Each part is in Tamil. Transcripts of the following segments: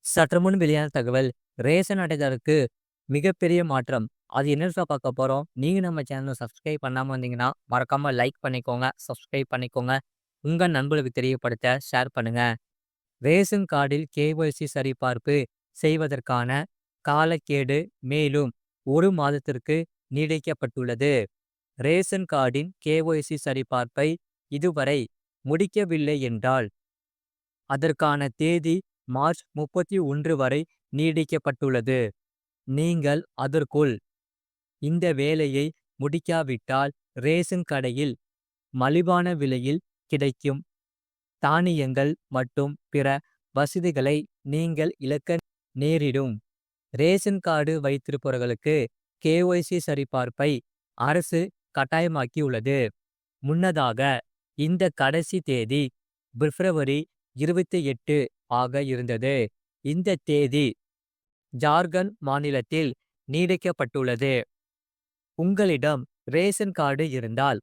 சற்றுமுன் வெளியான தகவல். ரேஷன் அட்டைதாரருக்கு மிகப்பெரிய மாற்றம். அது என்னன்னு பார்க்க போறோம். நீங்க நம்ம சேனல சப்ஸ்கிரைப் பண்ணாம வந்தீங்கன்னா, மறக்காம லைக் பண்ணிக்கோங்க, சப்ஸ்கிரைப் பண்ணிக்கோங்க. உங்க நண்பர்களுக்கு தெரியப்படுத்த ஷேர் பண்ணுங்க. ரேஷன் கார்டில் கேஒய்சி சரிபார்ப்பு செய்வதற்கான காலக்கெடு மேலும் 1 மாதத்திற்கு நீடிக்கப்பட்டுள்ளது. ரேஷன் கார்டின் கேஒய்சி சரிபார்ப்பை இதுவரை முடிக்கவில்லை என்றால், அதற்கான தேதி மார்ச் 31 வரை நீடிக்கப்பட்டுள்ளது. நீங்கள் அதற்குள் இந்த வேலையை முடிக்காவிட்டால், ரேஷன் கடையில் மலிவான விலையில் கிடைக்கும் தானியங்கள் மற்றும் பிற வசதிகளை நீங்கள் இழக்க நேரிடும். ரேஷன் கார்டு வைத்திருப்பவர்களுக்கு கேஒய்சி சரிபார்ப்பை அரசு கட்டாயமாக்கியுள்ளது. முன்னதாக இந்த கடைசி தேதி பிப்ரவரி 28 ஆக இருந்தது. இந்த தேதி ஜார்க்கண்ட் மாநிலத்தில் நீடிக்கப்பட்டுள்ளது. உங்களிடம் ரேஷன் கார்டு இருந்தால்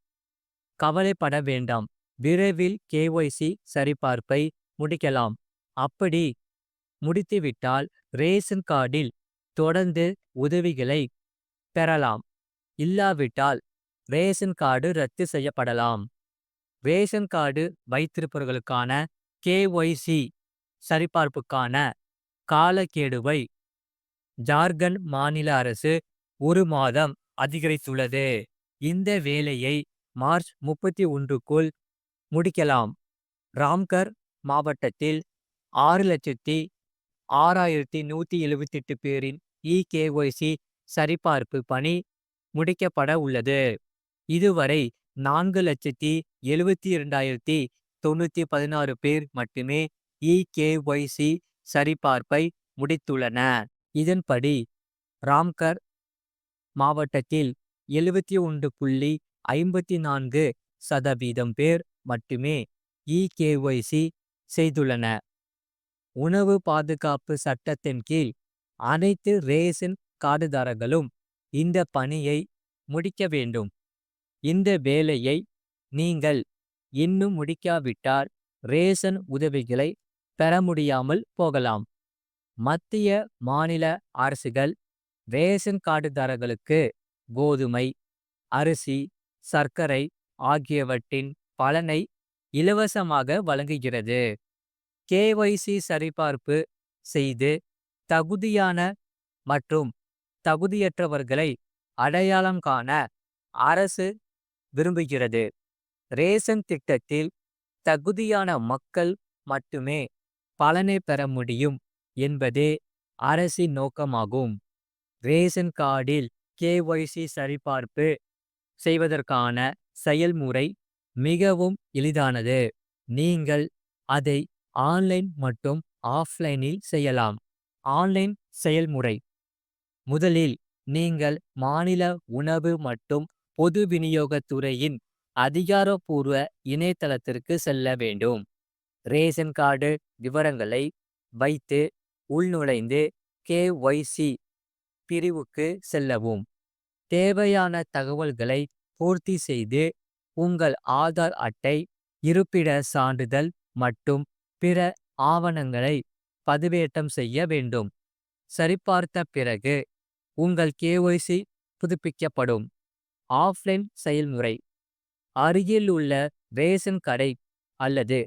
கவலைப்பட வேண்டாம். விரைவில் கேஒய்சி சரிபார்ப்பை முடிக்கலாம். அப்படி முடித்துவிட்டால் ரேஷன் கார்டில் தொடர்ந்து உதவிகளை பெறலாம். இல்லாவிட்டால் ரேஷன் கார்டு ரத்து செய்யப்படலாம். ரேஷன் கார்டு வைத்திருப்பவர்களுக்கான கேஒய்சி சரிபார்ப்புக்கான காலக்கெடுவை ஜார்க்கண்ட் மாநில அரசு 1 மாதம் அதிகரித்துள்ளது. இந்த வேலையை மார்ச் 31க்குள் முடிக்கலாம். ராம்கர் மாவட்டத்தில் 6,06,178 பேரின் இகேஒய்சி சரிபார்ப்பு பணி முடிக்கப்பட உள்ளது. இதுவரை 4,72,916 பேர் மட்டுமே இகேஒய்சி சரிபார்ப்பை முடித்துள்ளன. இதன்படி ராம்கர் மாவட்டத்தில் 71.54% பேர் மட்டுமே இகேஒய்சி செய்துள்ளன. உணவு பாதுகாப்பு சட்டத்தின் கீழ் அனைத்து ரேஷன் கார்டுதாரர்களும் இந்த பணியை முடிக்க வேண்டும். இந்த வேலையை நீங்கள் இன்னும் முடிக்காவிட்டால் ரேஷன் உதவிகளை பெற முடியாமல் போகலாம். மத்திய மாநில அரசுகள் ரேஷன் கார்டுதாரர்களுக்கு கோதுமை, அரிசி, சர்க்கரை ஆகியவற்றின் பலனை இலவசமாக வழங்குகிறது. கேஒய்சி சரிபார்ப்பு செய்து தகுதியான மற்றும் தகுதியற்றவர்களை அடையாளம் காண அரசு விரும்புகிறது. ரேஷன் திட்டத்தில் தகுதியான மக்கள் மட்டுமே பலனை பெற முடியும் என்பதே அரசின் நோக்கமாகும். ரேஷன் கார்டில் கேஒய்சி சரிபார்ப்பு செய்வதற்கான செயல்முறை மிகவும் எளிதானது. நீங்கள் அதை ஆன்லைன் மற்றும் ஆஃப்லைனில் செய்யலாம். ஆன்லைன் செயல்முறை. முதலில் நீங்கள் மாநில உணவு மற்றும் பொது விநியோகத் துறையின் அதிகாரப்பூர்வ இணையதளத்திற்கு செல்ல வேண்டும். ரேஷன் கார்டு விவரங்களை வைத்து உள்நுழைந்து கேஒய்சி பிரிவுக்கு செல்லவும். தேவையான தகவல்களை பூர்த்தி செய்து உங்கள் ஆதார் அட்டை, இருப்பிட சான்றிதழ் மற்றும் பிற ஆவணங்களை பதிவேற்றம் செய்ய வேண்டும். சரிபார்த்த பிறகு உங்கள் கேஒய்சி புதுப்பிக்கப்படும். ஆஃப்லைன் செயல்முறை. அருகில் உள்ள ரேஷன் கடை அல்லது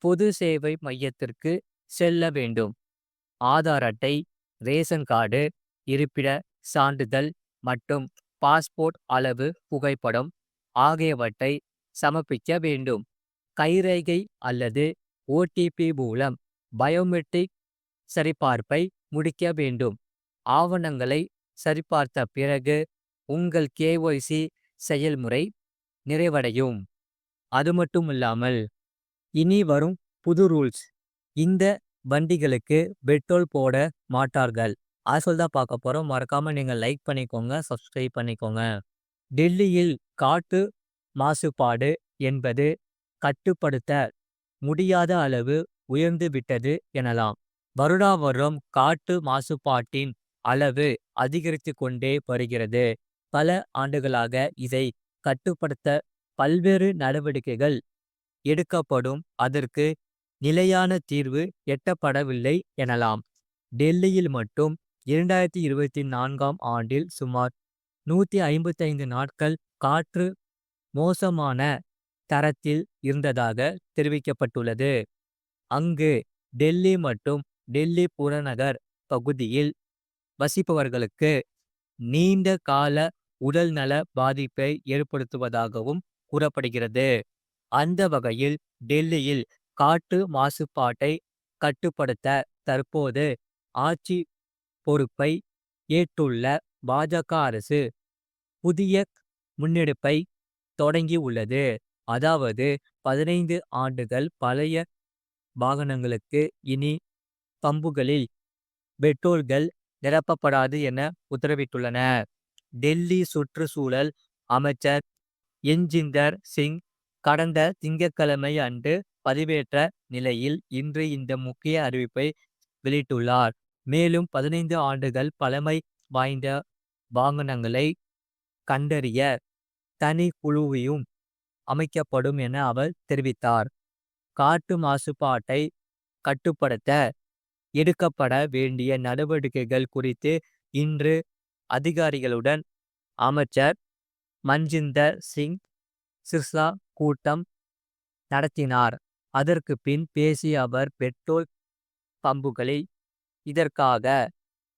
பொது சேவை மையத்திற்கு செல்ல வேண்டும். ஆதார் அட்டை, ரேஷன் கார்டு, இருப்பிட சான்றிதழ் மற்றும் பாஸ்போர்ட் அளவு புகைப்படம் ஆகியவற்றை சமர்ப்பிக்க வேண்டும். கைரேகை அல்லது ஓடிபி மூலம் பயோமெட்ரிக் சரிபார்ப்பை முடிக்க வேண்டும். ஆவணங்களை சரிபார்த்த பிறகு உங்கள் கேஒய்சி செயல்முறை நிறைவடையும். அது மட்டுமில்லாமல் இனி வரும் புது ரூல்ஸ். இந்த வண்டிகளுக்கு பெட்ரோல் போட மாட்டார்கள். அது தான் பார்க்க போறோம். மறக்காம நீங்க லைக் பண்ணிக்கோங்க, சப்ஸ்கிரைப் பண்ணிக்கோங்க. டெல்லியில் காற்று மாசுபாடு என்பது கட்டுப்படுத்த முடியாத அளவு உயர்ந்து விட்டது எனலாம். வருடா வருடம் காற்று மாசுபாட்டின் அளவு அதிகரித்து கொண்டே வருகிறது. பல ஆண்டுகளாக இதை கட்டுப்படுத்த பல்வேறு நடவடிக்கைகள் எடுக்கப்படும். அதற்கு நிலையான தீர்வு எட்டப்படவில்லை எனலாம். டெல்லியில் மட்டும் 2024ஆம் ஆண்டில் சுமார் 155 நாட்கள் காற்று மோசமான தரத்தில் இருந்ததாக தெரிவிக்கப்பட்டுள்ளது. அங்கு டெல்லி மற்றும் டெல்லி புறநகர் பகுதியில் வசிப்பவர்களுக்கு நீண்ட கால உடல்நல பாதிப்பை ஏற்படுத்துவதாகவும் கூறப்படுகிறது. அந்த வகையில் டெல்லியில் காற்று மாசுபாட்டை கட்டுப்படுத்த தற்போது ஆட்சி பொறுப்பை ஏற்றுள்ள பாஜக அரசு புதிய முன்னெடுப்பை தொடங்கி உள்ளது. அதாவது 15 ஆண்டுகள் பழைய வாகனங்களுக்கு இனி பம்புகளில் பெட்ரோல்கள் நிரப்பப்படாது என உத்தரவிட்டுள்ளன. டெல்லி சுற்றுச்சூழல் அமைச்சர் என்ஜிந்தர் சிங் கடந்த திங்கட்கிழமை அன்று பதிவேற்ற நிலையில் இன்று இந்த முக்கிய அறிவிப்பை வெளியிட்டுள்ளார். மேலும் 15 ஆண்டுகள் பழமை வாய்ந்த வாகனங்களை கண்டறிய தனி குழுவையும் அமைக்கப்படும் என அவர் தெரிவித்தார். காற்று மாசுபாட்டை கட்டுப்படுத்த எடுக்கப்பட வேண்டிய நடவடிக்கைகள் குறித்து இன்று அதிகாரிகளுடன் அமைச்சர் மன்ஜிந்தர் சிங் சிர்சா கூட்டம் நடத்தினார். அதற்கு பின் பேசிய அவர் பெட்ரோல் பம்புகளில் இதற்காக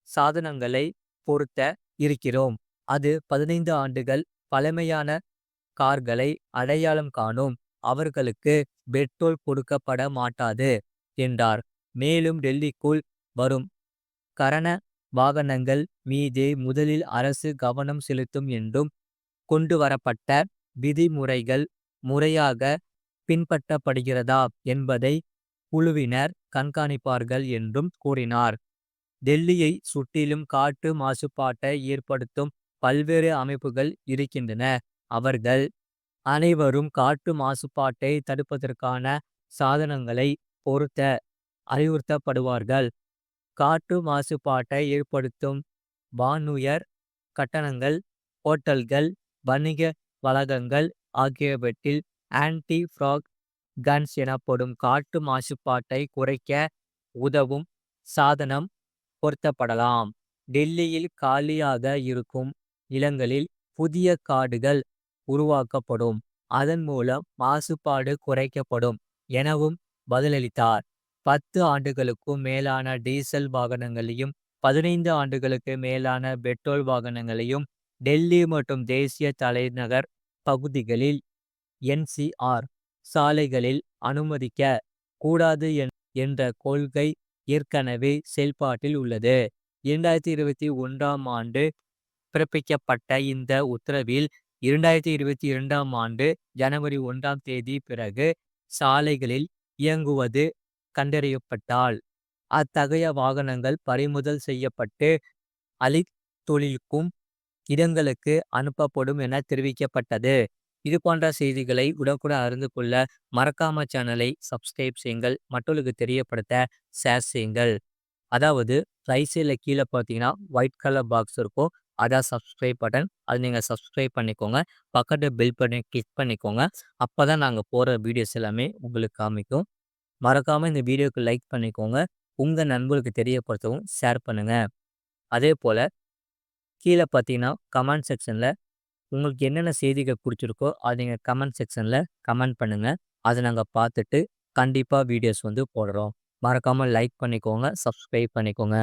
சாதனங்களை பொருத்த இருக்கிறோம். அது 15 ஆண்டுகள் பழமையான கார்களை அடையாளம் காணும். அவர்களுக்கு பெட்ரோல் கொடுக்கப்பட மாட்டாது என்றார். மேலும் டெல்லிக்குள் வரும் கரண வாகனங்கள் மீது முதலில் அரசு கவனம் செலுத்தும் என்றும் கொண்டுவரப்பட்ட விதிமுறைகள் முறையாக பின்பற்றப்படுகிறதா என்பதை குழுவினர் கண்காணிப்பார்கள் என்றும் கூறினார். டெல்லியை சுற்றிலும் காற்று மாசுபாட்டை ஏற்படுத்தும் பல்வேறு அமைப்புகள் இருக்கின்றன. அவர்கள் அனைவரும் காற்று மாசுபாட்டை தடுப்பதற்கான சாதனங்களை பொருத்த அறிவுறுத்தப்படுவார்கள். காற்று மாசுபாட்டை ஏற்படுத்தும் வானுயர் கட்டணங்கள், ஓட்டல்கள், வணிக வளாகங்கள் ஆகியவற்றில் ஆன்டி ஃப்ராக் கன்ஸ் எனப்படும் காற்று மாசுபாட்டை குறைக்க உதவும் சாதனம் பொருத்தப்படலாம். டெல்லியில் காலியாக இருக்கும் நிலங்களில் புதிய காடுகள் உருவாக்கப்படும். அதன் மூலம் மாசுபாடு குறைக்கப்படும் எனவும் பதிலளித்தார். 10 ஆண்டுகளுக்கும் மேலான டீசல் வாகனங்களையும் 15 ஆண்டுகளுக்கு மேலான பெட்ரோல் வாகனங்களையும் டெல்லி மற்றும் தேசிய தலைநகர் பகுதிகளில் NCR சாலைகளில் அனுமதிக்க கூடாது என்ற கொள்கை ஏற்கனவே செயல்பாட்டில் உள்ளது. 2021ஆம் ஆண்டு பிறப்பிக்கப்பட்ட இந்த உத்தரவில் 2022ஆம் ஆண்டு ஜனவரி 1ஆம் தேதி பிறகு சாலைகளில் இயங்குவது கண்டறியப்பட்டால் அத்தகைய வாகனங்கள் பறிமுதல் செய்யப்பட்டு அழித்தொழிக்கும் இடங்களுக்கு அனுப்பப்படும் என தெரிவிக்கப்பட்டது. இது போன்ற செய்திகளை உடனுக்குடன் அறிந்து கொள்ள மறக்காம சேனலை சப்ஸ்கிரைப் செய்யுங்கள். மற்றவர்களுக்கு தெரியப்படுத்த ஷேர் செய்யுங்கள். அதாவது ரைட் சைடில் கீழே பார்த்தீங்கன்னா ஒயிட் கலர் பாக்ஸ் இருக்கும். அதான் சப்ஸ்கிரைப் பட்டன். அது நீங்கள் சப்ஸ்கிரைப் பண்ணிக்கோங்க. பக்கத்து பெல் பட்டனை கிளிக் பண்ணிக்கோங்க. அப்போ தான் நாங்கள் போகிற வீடியோஸ் எல்லாமே உங்களுக்கு காமிக்கும். மறக்காமல் இந்த வீடியோக்கு லைக் பண்ணிக்கோங்க. உங்கள் நண்பர்களுக்கு தெரியப்படுத்தவும் ஷேர் பண்ணுங்கள். அதே போல் கீழே பார்த்தீங்கன்னா கமெண்ட் செக்ஷனில் உங்களுக்கு என்னென்ன செய்திகள் பிடிச்சிருக்கோ அதை நீங்கள் கமெண்ட் செக்ஷனில் கமெண்ட் பண்ணுங்கள். அதை நாங்கள் பார்த்துட்டு கண்டிப்பாக வீடியோஸ் வந்து போடுறோம். மறக்காமல் லைக் பண்ணிக்கோங்க, சப்ஸ்கிரைப் பண்ணிக்கோங்க.